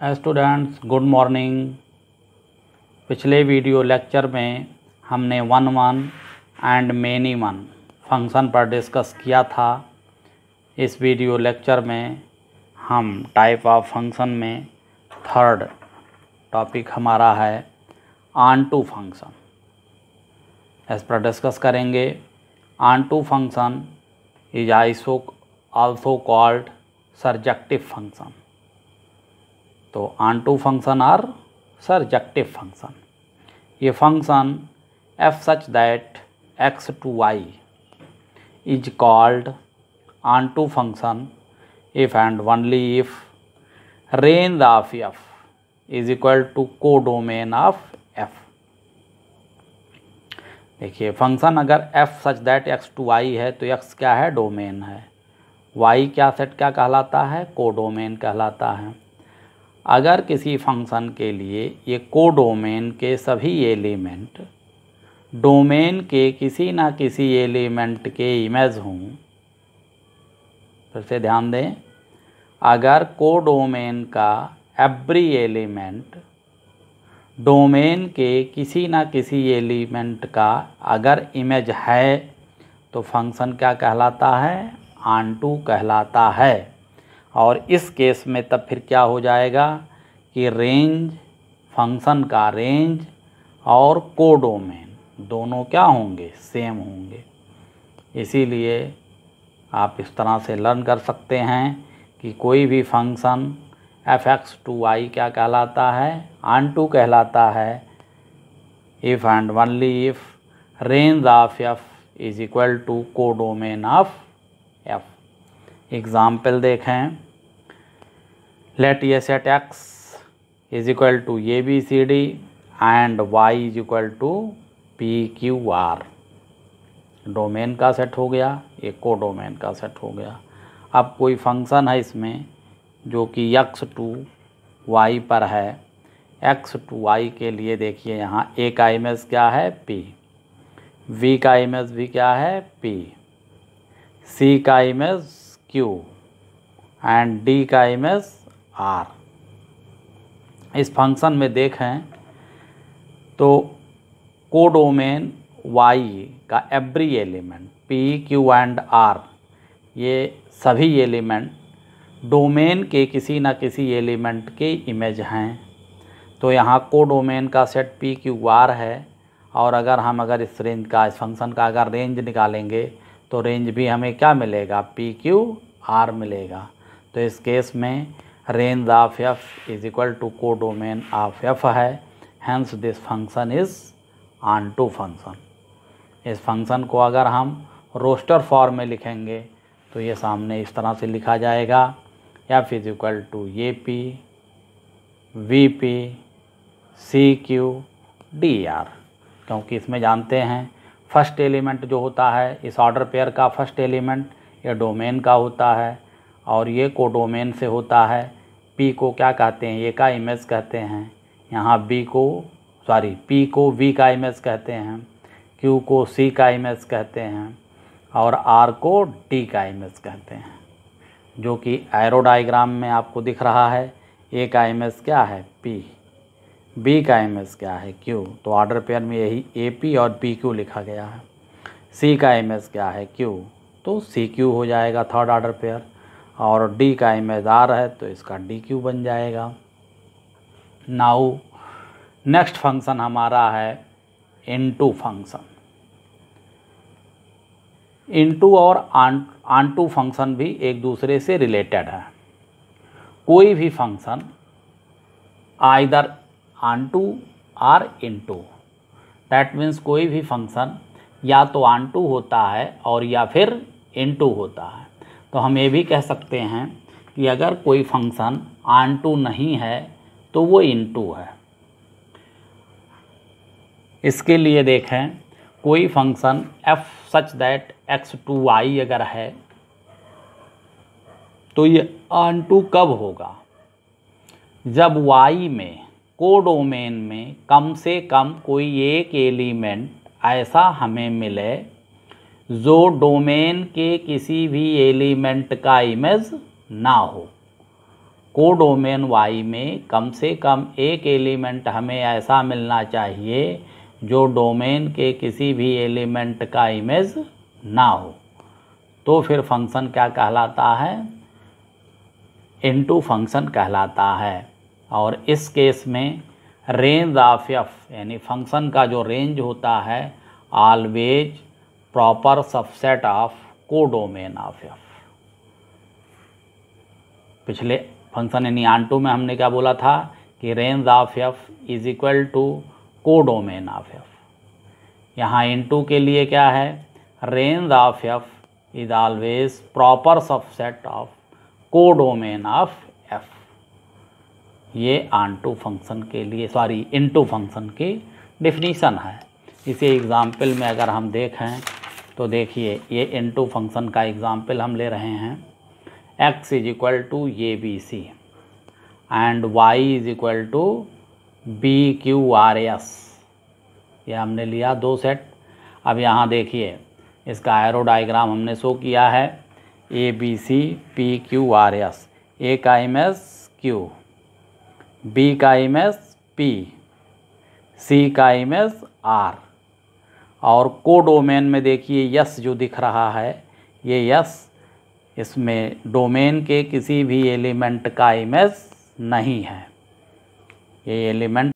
Students good morning. पिछले video lecture में हमने one and many one function पर डिस्कस किया था। इस वीडियो लेक्चर में हम टाइप ऑफ फंक्शन में थर्ड टॉपिक हमारा है ऑन टू फंक्शन। इस पर डिस्कस करेंगे। Onto function is also called surjective function. तो onto function or surjective function. ये function F such that x to Y is called onto function if and only if range of F is equal to codomain of f. देखिए function अगर f such that x to y है तो x क्या है, domain है। Y क्या set क्या कहलाता है, कोडोमेन कहलाता है। अगर किसी फंक्शन के लिए ये कोडोमेन के सभी एलिमेंट डोमेन के किसी ना किसी एलिमेंट के इमेज हों, फिर से ध्यान दें, अगर कोडोमेन का एवरी एलिमेंट डोमेन के किसी ना किसी एलिमेंट का अगर इमेज है तो फंक्शन क्या कहलाता है, ऑन टू कहलाता है। और इस केस में तब फिर क्या हो जाएगा कि रेंज, फंक्शन का रेंज और कोडोमेन दोनों क्या होंगे, सेम होंगे। इसीलिए आप इस तरह से लर्न कर सकते हैं कि कोई भी function F X to Y क्या कहलाता है, ऑन टू कहलाता है if and only if range of F is equal to codomain of F. Example देखें, let a set X is equal to A B C D and Y is equal to P Q R. Domain का set हो गया, एक codomain का set हो गया। अब कोई फंक्शन है इसमें जो कि एक्स टू वाई पर है। एक्स टू वाई के लिए देखिए यहाँ ए का इमेज क्या है, पी, वी का इमेज भी क्या है, पी, सी का इमेज क्यू एंड डी का इमेज आर। इस फंक्शन में देखें तो कोडोमेन वाई का every element p q and r, ये सभी एलिमेंट डोमेन के किसी न किसी एलिमेंट के इमेज हैं। तो यहाँ कोडोमेन का सेट पी क्यू आर है। और अगर इस रेंज का, इस फंक्शन का अगर रेंज निकालेंगे तो रेंज भी हमें क्या मिलेगा, पी क्यू आर मिलेगा। तो इस केस में range of F is equal to codomain of F है। Hence this function is onto function. इस फंक्शन को अगर हम रोस्टर फॉर्म में लिखेंगे तो ये सामने इस तरह से लिखा जाएगा, f is equal to a p b p c q d r. क्योंकि इसमें जानते हैं फर्स्ट एलिमेंट जो होता है इस ऑर्डर पेयर का, फर्स्ट एलिमेंट ये डोमेन का होता है और ये कोडोमेन से होता है। पी को क्या कहते हैं, ए का इमेज कहते हैं। यहाँ पी को वी का इमेज कहते हैं, क्यू को सी का इमेज कहते हैं और आर को डी का इमेज कहते हैं। जो कि एरो डायग्राम में आपको दिख रहा है। ए का इमेज क्या है, पी, बी का इमेज क्या है, क्यू। तो ऑर्डर पेयर में यही ए पी और पी क्यू लिखा गया है। सी का इमेज क्या है, क्यू, तो सी क्यू हो जाएगा थर्ड ऑर्डर पेयर। और डी का इमेज आर है तो इसका डी क्यू बन जाएगा। नाउ नेक्स्ट फंक्शन हमारा है इनटू फंक्शन। इनटू और ऑन टू फंक्शन भी एक दूसरे से रिलेटेड है। कोई भी फंक्शन आइदर ऑन टू और इनटू, दैट मीन्स कोई भी फंक्शन या तो ऑन टू होता है और या फिर इनटू होता है। तो हम ये भी कह सकते हैं कि अगर कोई फंक्शन ऑन टू नहीं है तो वो इनटू है। इसके लिए देखें, कोई function F such that x to y अगर है तो ये ऑन टू कब होगा, जब वाई में कोडोमेन में कम से कम कोई एक एलिमेंट ऐसा हमें मिले जो डोमेन के किसी भी एलिमेंट का इमेज ना हो। कोडोमेन y में कम से कम एक एलिमेंट हमें ऐसा मिलना चाहिए जो डोमेन के किसी भी एलिमेंट का इमेज ना हो, तो फिर फंक्शन क्या कहलाता है, इनटू फंक्शन कहलाता है। और इस केस में रेंज ऑफ एफ यानी फंक्शन का जो रेंज होता है always proper subset of codomain of f. पिछले फंक्शन यानी ऑन2 में हमने क्या बोला था कि range of F is equal to codomain of f. यहाँ इन2 के लिए क्या है, range of F is always proper subset of codomain of f. ये ऑन2 फंक्शन के लिए इनटू फंक्शन की डिफिनीशन है। इसी एग्जाम्पल में अगर हम देखें तो देखिए ये इनटू फंक्शन का एग्जाम्पल हम ले रहे हैं। x is equal to A B c and y is equal to b q are s. ये हमने लिया दो सेट। अब यहाँ देखिए इसका एरो डायग्राम हमने शो किया है, A B C P Q are S. A का इमेज Q, B का इमेज P, C का इमेज R। और कोडोमेन में देखिए यस जो दिख रहा है, ये यस इसमें डोमेन के किसी भी एलिमेंट का इमेज नहीं है। ये एलिमेंट